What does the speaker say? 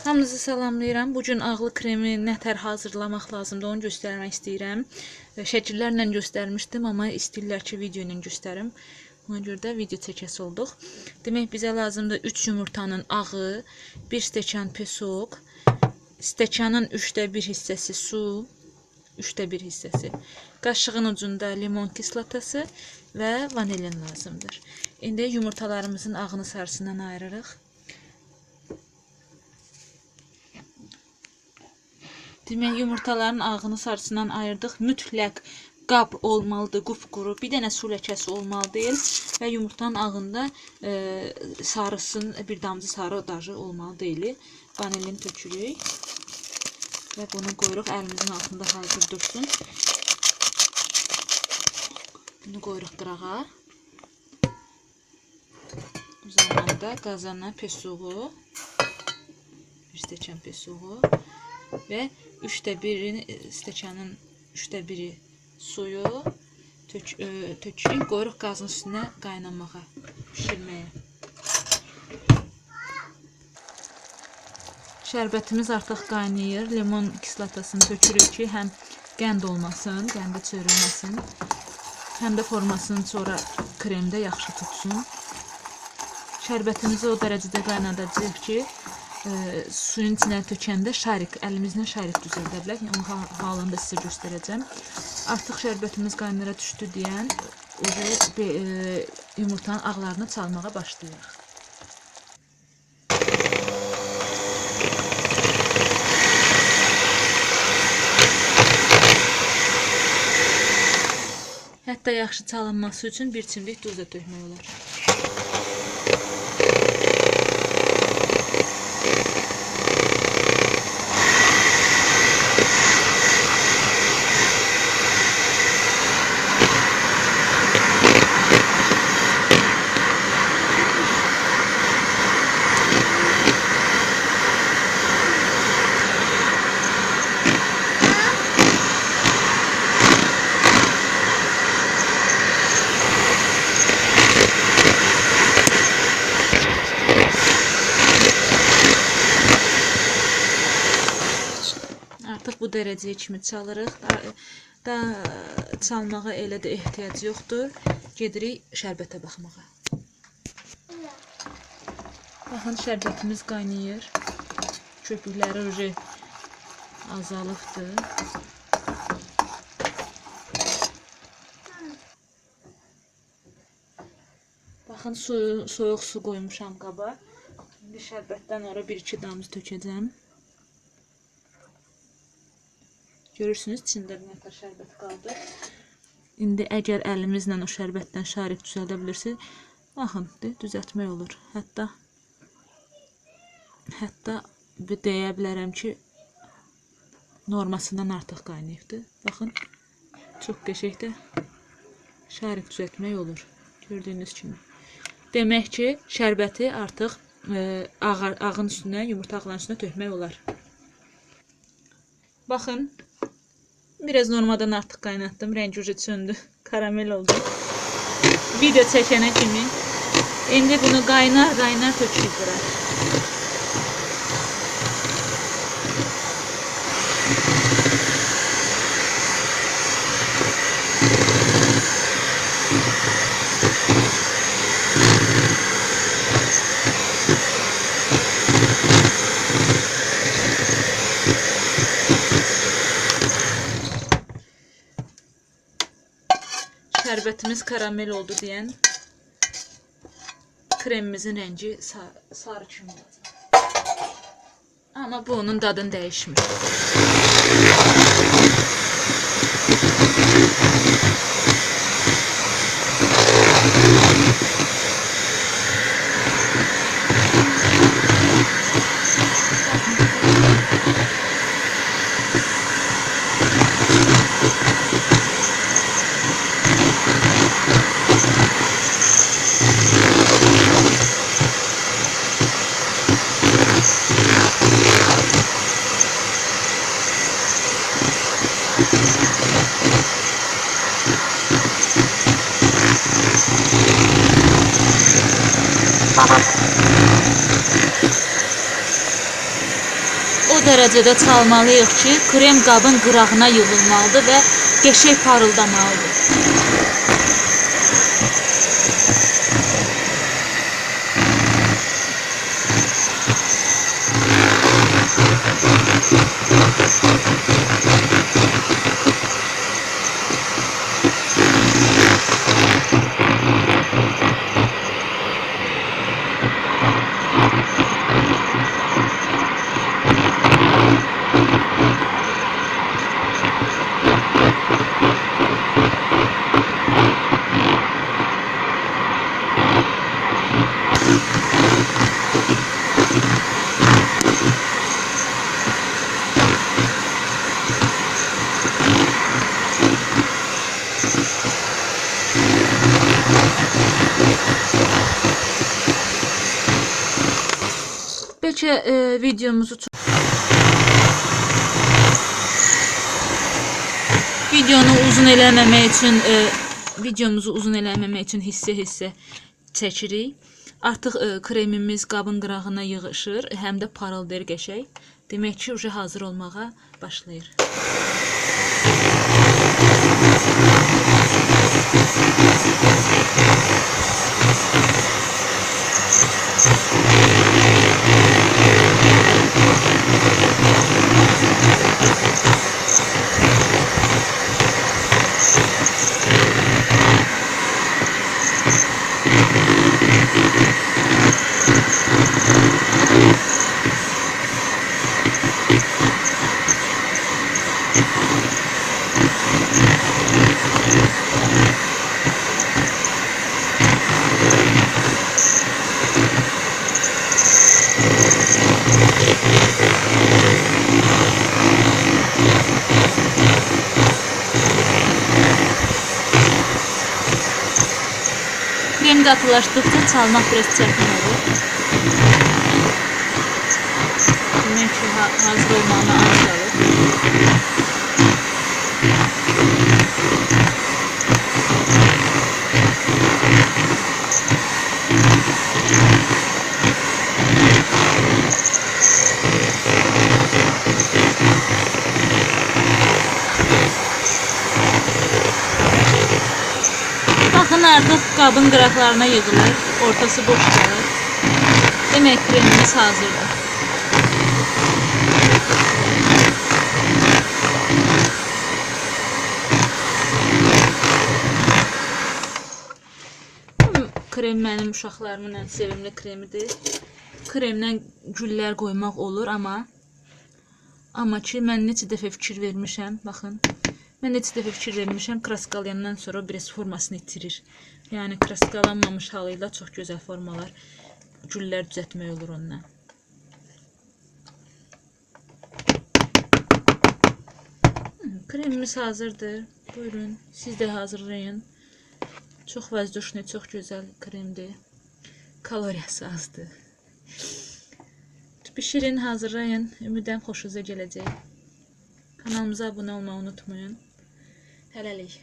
Hamınızı salamlayıram. Bugün ağlı kremi nətər hazırlamaq lazımdır, onu göstərmək istəyirəm. Şəkillərlə göstərmişdim, amma istəyirlər ki, video ilə göstərim. Ona görə də video çəkəsi olduq. Demək, bizə lazımdır 3 yumurtanın ağı, 1 stəkan pesok, stəkanın 1/3 hissəsi su, 1/3 hissəsi, qaşığın ucunda limon kislatası və vanilin lazımdır. İndi yumurtalarımızın ağını sarısından ayırırıq. Demək, yumurtaların ağını sarısından ayırdıq. Mütləq qab olmalıdır, qupquru. Bir dənə su ləkəsi olmalı deyil və yumurtanın ağında sarısın, bir damcı sarı dajı olmalı deyil. Vanilin tökürük və bunu qoyuruq əlimizin altında hazır dursun. Bunu qoyuruq qırağa. Bu zamanda qazana pesuğu, 1 stəkan pesuğu və 1/3 stəkanın 1/3 suyu tökürük, qoyuruq qazın üstünə qaynamağa, pişirməyə. Şərbətimiz artıq qaynayır. Limon kislatasını tökürük ki, həm qənd olmasın, qəndə çörülməsin, həm də formasını sonra kremdə yaxşı tutsun. Şərbətimizi o dərəcədə qaynadacağıq ki, suyun içinə tökəndə şarik, əlimizlə şarik düzəldə bilək. Onun halını da sizə göstərəcəm. Artıq şərbətimiz qaynara düşdü deyən yumurtanın ağlarını çalmağa başlayırıq. Hətta yaxşı çalınması üçün 1 çimdik duz da tökmək olar. Artıq bu dərəcəyə kimi çalırıq. Çalmağa elə də ehtiyac yoxdur. Gedirik şərbətə baxmağa. Baxın, şərbətimiz qaynayır. Köpükləri azalıbdır. Baxın, soyuq su qoymuşam qaba. İndi şərbətdən ora 1-2 damcı tökəcəm. Görürsünüz, içində nə qədər şərbət qaldı. İndi əgər əlimizlə o şərbətdən şarik düzəldə bilirsiniz, baxın, düzəltmək olur. Hətta deyə bilərəm ki, normasından artıq qaynayıbdır. Baxın, çox qəşəngdə şarik düzəltmək olur. Gördüyünüz kimi. Demək ki, şərbəti artıq ağın üstünə, yumurta ağların üstünə tökmək olar. Baxın, biraz normadan artıq qaynatdım. Rəngi ucu söndü. Karamel oldu. Video çəkənə kimi. İndi bunu qaynar tökürük bura. Şərbətimiz karamel oldu deyən kremimizin rəngi sarı kimi olacaq. Amma bu onun dadını dəyişmir. dərəcədə çalmalıyıq ki, krem qabın qırağına yığılmalıdır və qəşəng parıldamalıdır. Bəlkə videomuzu videomuzu uzun eləməmək üçün hissə-hissə çəkirik. Artıq kremimiz qabın qırağına yığışır, həm də parıldayır qəşəng. Demək ki, uje hazır olmağa başlayır. Krem qatılaşdıqca çalmaq biraz çətin olur. Demək ki, hazır olmağına az qalır. Baxın, artıq qabın qıraqlarına yığılır, ortası boş qalır. Demək, kremimiz hazırdır. Krem mənim uşaqlarımın ən sevimli kremidir. Kremdən güllər qoymaq olur, amma ki, mən neçə dəfə fikir vermişəm, baxın. Mən neçə dəfə fikir vermişəm, kraskalayandan sonra biraz formasını itirir. Yəni, kraskalanmamış halıyla çox gözəl formalar, güllər düzəltmək olur ondan. Kremimiz hazırdır. Buyurun, siz də hazırlayın. Çox vəzdüşlü, çox gözəl kremdir. Kaloriyası azdır. Bişirin, hazırlayın. Ümidəm xoşunuza gələcək. Kanalımıza abunə olmayı unutmayın. Hələlik.